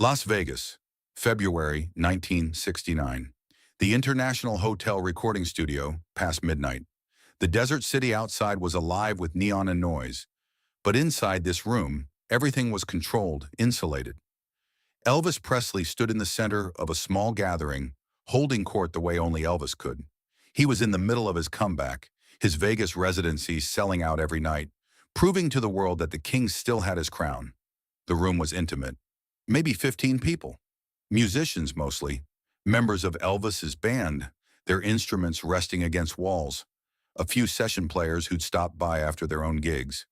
Las Vegas, February 1969. The International Hotel recording studio, past midnight. The desert city outside was alive with neon and noise, but inside this room, everything was controlled, insulated. Elvis Presley stood in the center of a small gathering, holding court the way only Elvis could. He was in the middle of his comeback, his Vegas residency selling out every night, proving to the world that the king still had his crown. The room was intimate. Maybe 15 people. Musicians mostly. Members of Elvis's band, their instruments resting against walls. A few session players who'd stopped by after their own gigs.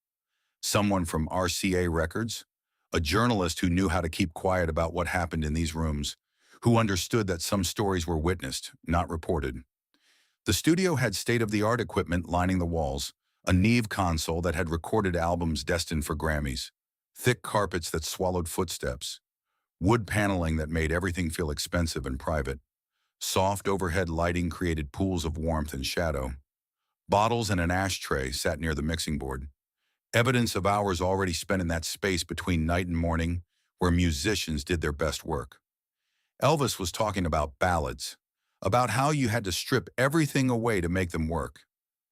Someone from RCA Records. A journalist who knew how to keep quiet about what happened in these rooms, who understood that some stories were witnessed, not reported. The studio had state-of-the-art equipment lining the walls, a Neve console that had recorded albums destined for Grammys, thick carpets that swallowed footsteps, wood paneling that made everything feel expensive and private, soft overhead lighting created pools of warmth and shadow. Bottles and an ashtray sat near the mixing board, evidence of hours already spent in that space between night and morning where musicians did their best work. Elvis was talking about ballads, about how you had to strip everything away to make them work.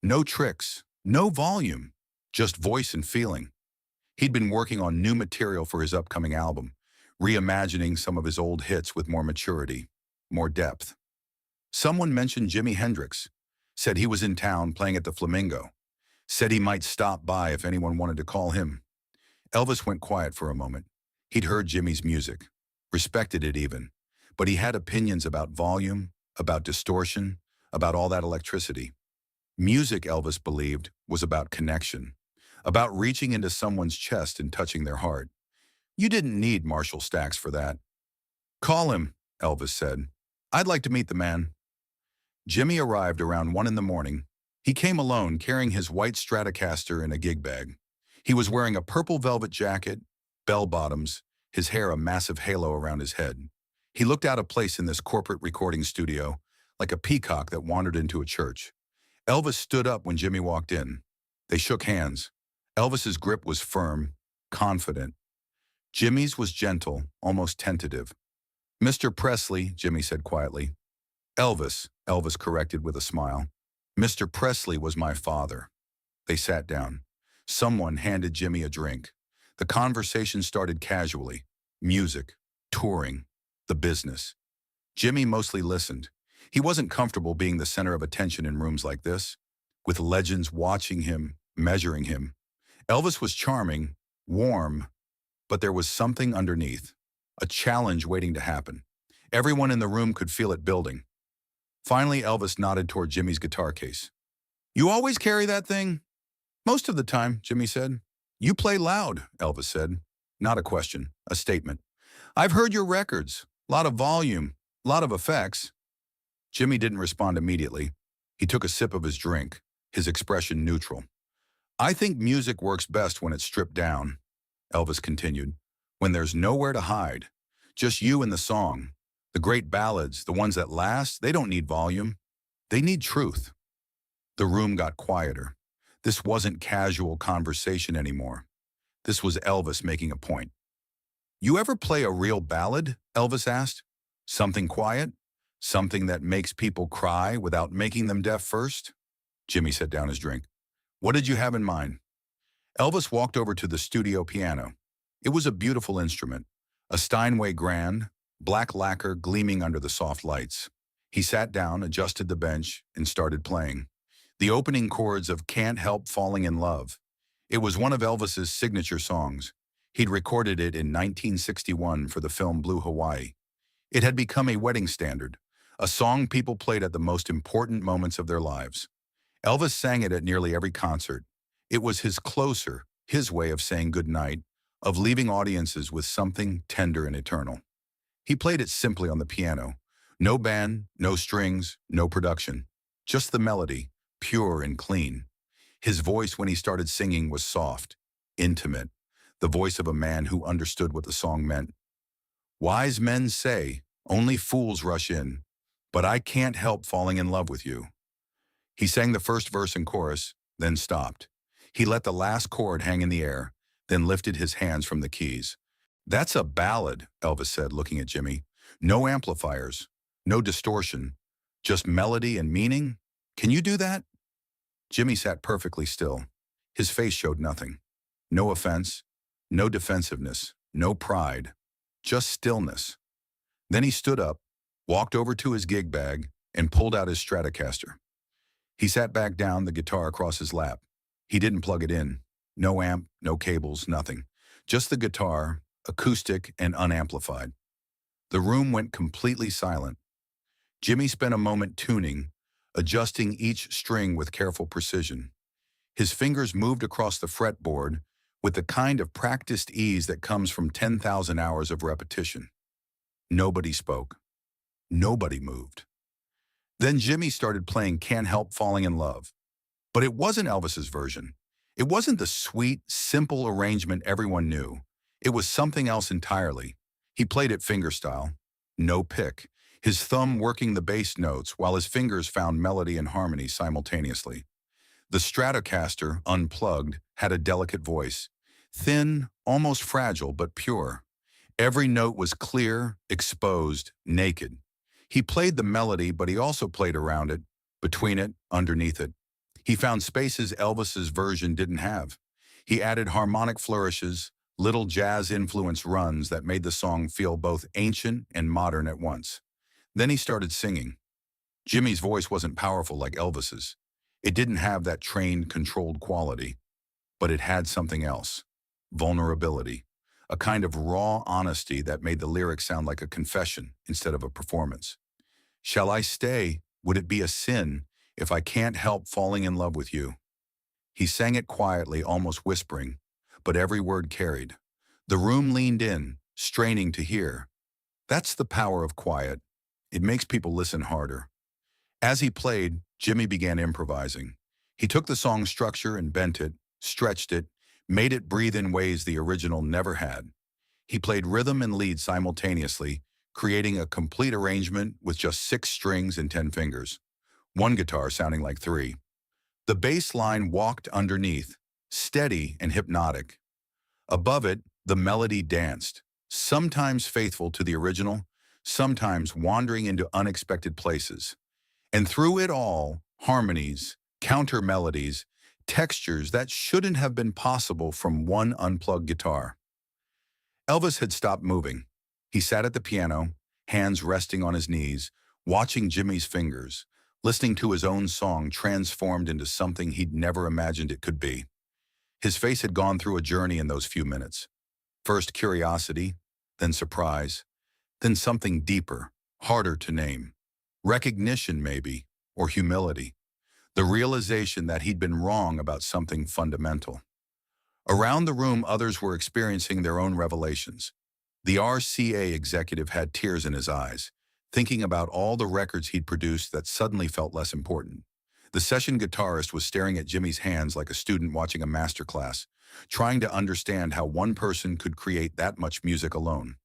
No tricks, no volume, just voice and feeling. He'd been working on new material for his upcoming album, reimagining some of his old hits with more maturity, more depth. Someone mentioned Jimi Hendrix, said he was in town playing at the Flamingo, said he might stop by if anyone wanted to call him. Elvis went quiet for a moment. He'd heard Jimmy's music, respected it even, but he had opinions about volume, about distortion, about all that electricity. Music, Elvis believed, was about connection, about reaching into someone's chest and touching their heart. You didn't need Marshall Stacks for that. Call him, Elvis said. I'd like to meet the man. Jimmy arrived around 1 in the morning. He came alone, carrying his white Stratocaster in a gig bag. He was wearing a purple velvet jacket, bell-bottoms, his hair a massive halo around his head. He looked out of place in this corporate recording studio, like a peacock that wandered into a church. Elvis stood up when Jimmy walked in. They shook hands. Elvis's grip was firm, confident. Jimmy's was gentle, almost tentative. Mr. Presley, Jimmy said quietly. Elvis, Elvis corrected with a smile. Mr. Presley was my father. They sat down. Someone handed Jimmy a drink. The conversation started casually. Music, touring, the business. Jimmy mostly listened. He wasn't comfortable being the center of attention in rooms like this, with legends watching him, measuring him. Elvis was charming, warm, but there was something underneath, a challenge waiting to happen. Everyone in the room could feel it building. Finally, Elvis nodded toward Jimmy's guitar case. You always carry that thing? Most of the time, Jimmy said. You play loud, Elvis said. Not a question, a statement. I've heard your records. Lot of volume, lot of effects. Jimmy didn't respond immediately. He took a sip of his drink, his expression neutral. I think music works best when it's stripped down, Elvis continued. When there's nowhere to hide. Just you and the song. The great ballads, the ones that last, they don't need volume. They need truth. The room got quieter. This wasn't casual conversation anymore. This was Elvis making a point. You ever play a real ballad? Elvis asked. Something quiet? Something that makes people cry without making them deaf first? Jimmy set down his drink. What did you have in mind? Elvis walked over to the studio piano. It was a beautiful instrument, a Steinway grand, black lacquer gleaming under the soft lights. He sat down, adjusted the bench, and started playing. The opening chords of Can't Help Falling in Love. It was one of Elvis's signature songs. He'd recorded it in 1961 for the film Blue Hawaii. It had become a wedding standard, a song people played at the most important moments of their lives. Elvis sang it at nearly every concert. It was his closer, his way of saying goodnight, of leaving audiences with something tender and eternal. He played it simply on the piano. No band, no strings, no production. Just the melody, pure and clean. His voice when he started singing was soft, intimate, the voice of a man who understood what the song meant. Wise men say, only fools rush in, but I can't help falling in love with you. He sang the first verse and chorus, then stopped. He let the last chord hang in the air, then lifted his hands from the keys. "That's a ballad," Elvis said, looking at Jimmy. "No amplifiers, no distortion, just melody and meaning. Can you do that?" Jimmy sat perfectly still. His face showed nothing. No offense, no defensiveness, no pride, just stillness. Then he stood up, walked over to his gig bag, and pulled out his Stratocaster. He sat back down, the guitar across his lap. He didn't plug it in. No amp, no cables, nothing. Just the guitar, acoustic and unamplified. The room went completely silent. Jimmy spent a moment tuning, adjusting each string with careful precision. His fingers moved across the fretboard with the kind of practiced ease that comes from 10,000 hours of repetition. Nobody spoke. Nobody moved. Then Jimmy started playing Can't Help Falling in Love. But it wasn't Elvis's version. It wasn't the sweet, simple arrangement everyone knew. It was something else entirely. He played it fingerstyle. No pick. His thumb working the bass notes while his fingers found melody and harmony simultaneously. The Stratocaster, unplugged, had a delicate voice. Thin, almost fragile, but pure. Every note was clear, exposed, naked. He played the melody, but he also played around it, between it, underneath it. He found spaces Elvis's version didn't have. He added harmonic flourishes, little jazz-influenced runs that made the song feel both ancient and modern at once. Then he started singing. Jimmy's voice wasn't powerful like Elvis's. It didn't have that trained, controlled quality, but it had something else. Vulnerability. A kind of raw honesty that made the lyrics sound like a confession instead of a performance. Shall I stay? Would it be a sin if I can't help falling in love with you? He sang it quietly, almost whispering, but every word carried. The room leaned in, straining to hear. That's the power of quiet. It makes people listen harder. As he played, Jimmy began improvising. He took the song's structure and bent it, stretched it, made it breathe in ways the original never had. He played rhythm and lead simultaneously, creating a complete arrangement with just 6 strings and 10 fingers. One guitar sounding like 3. The bass line walked underneath, steady and hypnotic. Above it, the melody danced, sometimes faithful to the original, sometimes wandering into unexpected places. And through it all, harmonies, counter melodies, textures that shouldn't have been possible from one unplugged guitar. Elvis had stopped moving. He sat at the piano, hands resting on his knees, watching Jimmy's fingers, listening to his own song transformed into something he'd never imagined it could be. His face had gone through a journey in those few minutes. First curiosity, then surprise, then something deeper, harder to name. Recognition, maybe, or humility. The realization that he'd been wrong about something fundamental. Around the room, others were experiencing their own revelations. The RCA executive had tears in his eyes, thinking about all the records he'd produced that suddenly felt less important. The session guitarist was staring at Jimmy's hands like a student watching a masterclass, trying to understand how one person could create that much music alone.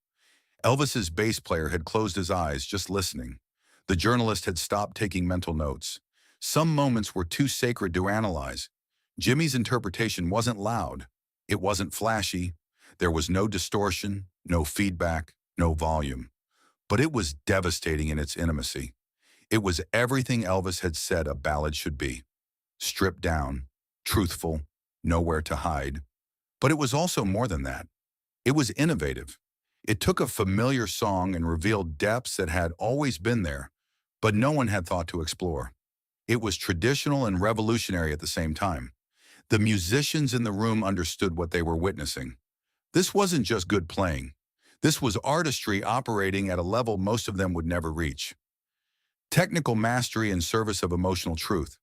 Elvis's bass player had closed his eyes, just listening. The journalist had stopped taking mental notes. Some moments were too sacred to analyze. Jimmy's interpretation wasn't loud. It wasn't flashy. There was no distortion, no feedback, no volume. But it was devastating in its intimacy. It was everything Elvis had said a ballad should be. Stripped down, truthful, nowhere to hide. But it was also more than that. It was innovative. It took a familiar song and revealed depths that had always been there, but no one had thought to explore. It was traditional and revolutionary at the same time. The musicians in the room understood what they were witnessing. This wasn't just good playing. This was artistry operating at a level most of them would never reach. Technical mastery in service of emotional truth.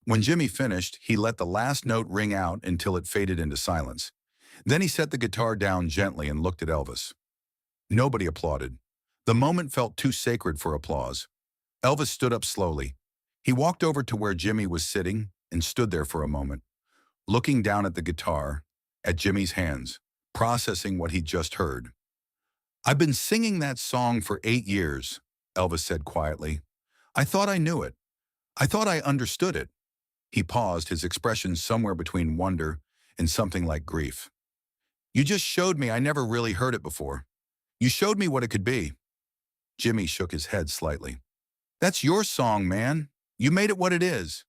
When Jimmy finished, he let the last note ring out until it faded into silence. Then he set the guitar down gently and looked at Elvis. Nobody applauded. The moment felt too sacred for applause. Elvis stood up slowly. He walked over to where Jimmy was sitting and stood there for a moment, looking down at the guitar, at Jimmy's hands, processing what he'd just heard. "I've been singing that song for 8 years, Elvis said quietly. "I thought I knew it. I thought I understood it." He paused, his expression somewhere between wonder and something like grief. You just showed me I never really heard it before. You showed me what it could be. Jimmy shook his head slightly. That's your song, man. You made it what it is.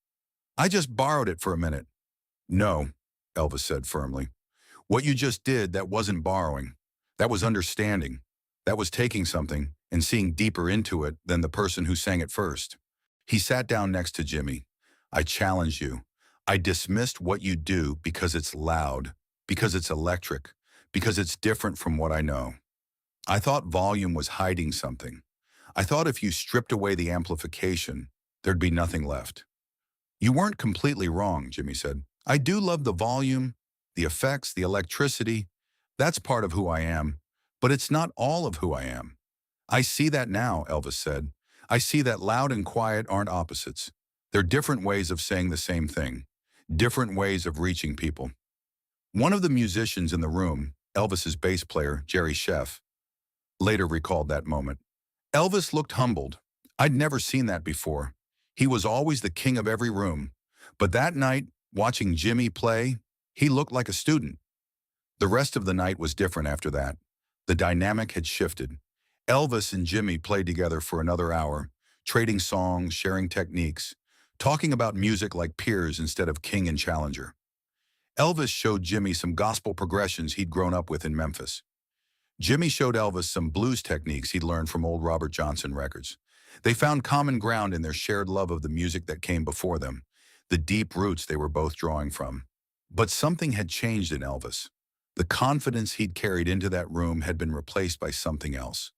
I just borrowed it for a minute. No, Elvis said firmly. What you just did, that wasn't borrowing. That was understanding. That was taking something and seeing deeper into it than the person who sang it first. He sat down next to Jimmy. I challenge you. I dismissed what you do because it's loud, because it's electric, because it's different from what I know. I thought volume was hiding something. I thought if you stripped away the amplification, there'd be nothing left. You weren't completely wrong, Jimmy said. I do love the volume, the effects, the electricity. That's part of who I am, but it's not all of who I am. I see that now, Elvis said. I see that loud and quiet aren't opposites. They're different ways of saying the same thing, different ways of reaching people. One of the musicians in the room, Elvis's bass player, Jerry Sheff, later recalled that moment. Elvis looked humbled. I'd never seen that before. He was always the king of every room. But that night, watching Jimmy play, he looked like a student. The rest of the night was different after that. The dynamic had shifted. Elvis and Jimmy played together for another hour, trading songs, sharing techniques, talking about music like peers instead of king and challenger. Elvis showed Jimmy some gospel progressions he'd grown up with in Memphis. Jimmy showed Elvis some blues techniques he'd learned from old Robert Johnson records. They found common ground in their shared love of the music that came before them, the deep roots they were both drawing from. But something had changed in Elvis. The confidence he'd carried into that room had been replaced by something else.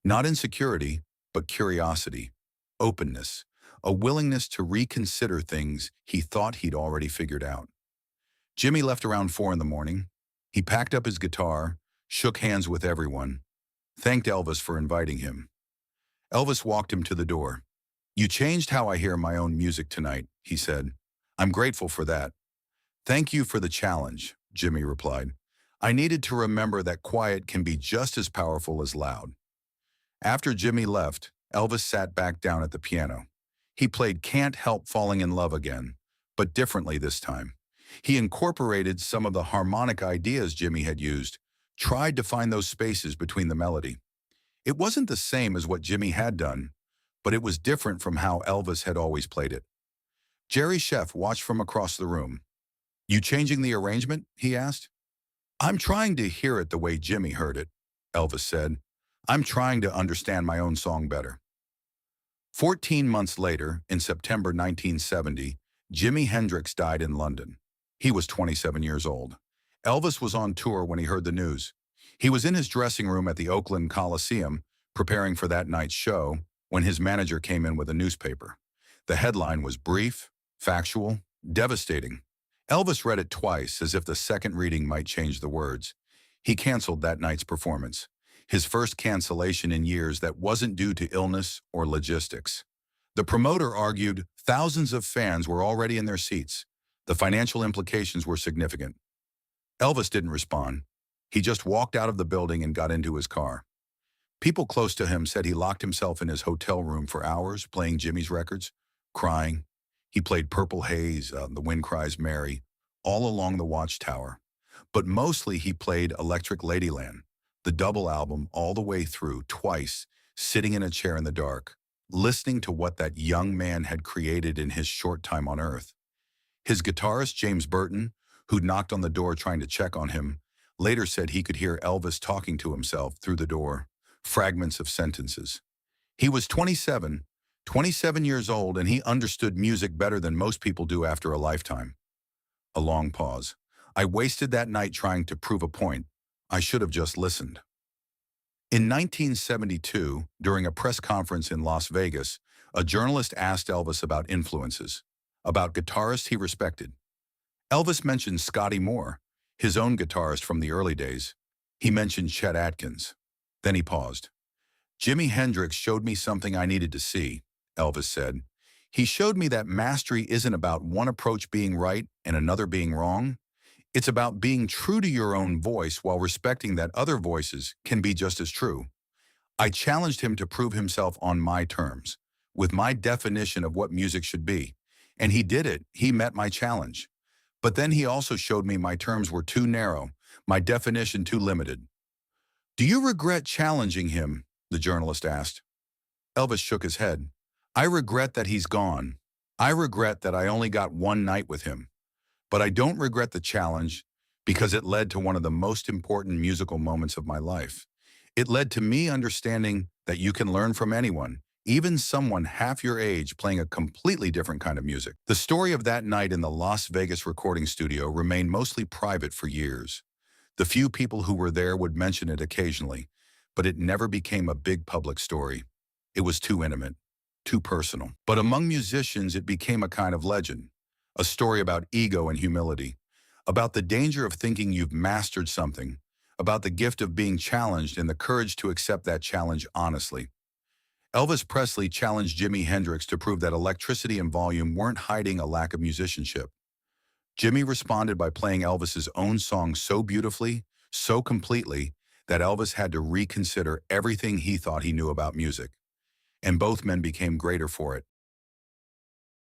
Not insecurity, but curiosity, openness, a willingness to reconsider things he thought he'd already figured out. Jimmy left around 4 in the morning. He packed up his guitar, shook hands with everyone, thanked Elvis for inviting him. Elvis walked him to the door. You changed how I hear my own music tonight, he said. I'm grateful for that. Thank you for the challenge, Jimmy replied. I needed to remember that quiet can be just as powerful as loud. After Jimmy left, Elvis sat back down at the piano. He played Can't Help Falling in Love Again, but differently this time. He incorporated some of the harmonic ideas Jimmy had used, tried to find those spaces between the melody. It wasn't the same as what Jimmy had done, but it was different from how Elvis had always played it. Jerry Sheff watched from across the room. You changing the arrangement? He asked. I'm trying to hear it the way Jimmy heard it, Elvis said. I'm trying to understand my own song better. 14 months later, in September 1970, Jimi Hendrix died in London. He was 27 years old. Elvis was on tour when he heard the news. He was in his dressing room at the Oakland Coliseum, preparing for that night's show, when his manager came in with a newspaper. The headline was brief, factual, devastating. Elvis read it twice, as if the second reading might change the words. He canceled that night's performance, his first cancellation in years that wasn't due to illness or logistics. The promoter argued thousands of fans were already in their seats. The financial implications were significant. Elvis didn't respond. He just walked out of the building and got into his car. People close to him said he locked himself in his hotel room for hours, playing Jimmy's records, crying. He played Purple Haze, The Wind Cries Mary, all along the Watchtower. But mostly he played Electric Ladyland, the double album all the way through, twice, sitting in a chair in the dark, listening to what that young man had created in his short time on Earth. His guitarist, James Burton, who'd knocked on the door trying to check on him, later said he could hear Elvis talking to himself through the door, fragments of sentences. He was 27 years old, and he understood music better than most people do after a lifetime. A long pause. I wasted that night trying to prove a point. I should have just listened. In 1972, during a press conference in Las Vegas, a journalist asked Elvis about influences, about guitarists he respected. Elvis mentioned Scotty Moore, his own guitarist from the early days. He mentioned Chet Atkins. Then he paused. Jimi Hendrix showed me something I needed to see, Elvis said. He showed me that mastery isn't about one approach being right and another being wrong. It's about being true to your own voice while respecting that other voices can be just as true. I challenged him to prove himself on my terms, with my definition of what music should be. And he did it. He met my challenge. But then he also showed me my terms were too narrow, My definition too limited. Do you regret challenging him? The journalist asked. Elvis shook his head. I regret that he's gone. I regret that I only got one night with him. But I don't regret the challenge because it led to one of the most important musical moments of my life. It led to me understanding that you can learn from anyone, even someone half your age playing a completely different kind of music. The story of that night in the Las Vegas recording studio remained mostly private for years. The few people who were there would mention it occasionally, but it never became a big public story. It was too intimate, too personal. But among musicians, it became a kind of legend, a story about ego and humility, about the danger of thinking you've mastered something, about the gift of being challenged and the courage to accept that challenge honestly. Elvis Presley challenged Jimi Hendrix to prove that electricity and volume weren't hiding a lack of musicianship. Jimi responded by playing Elvis's own song so beautifully, so completely, that Elvis had to reconsider everything he thought he knew about music. And both men became greater for it.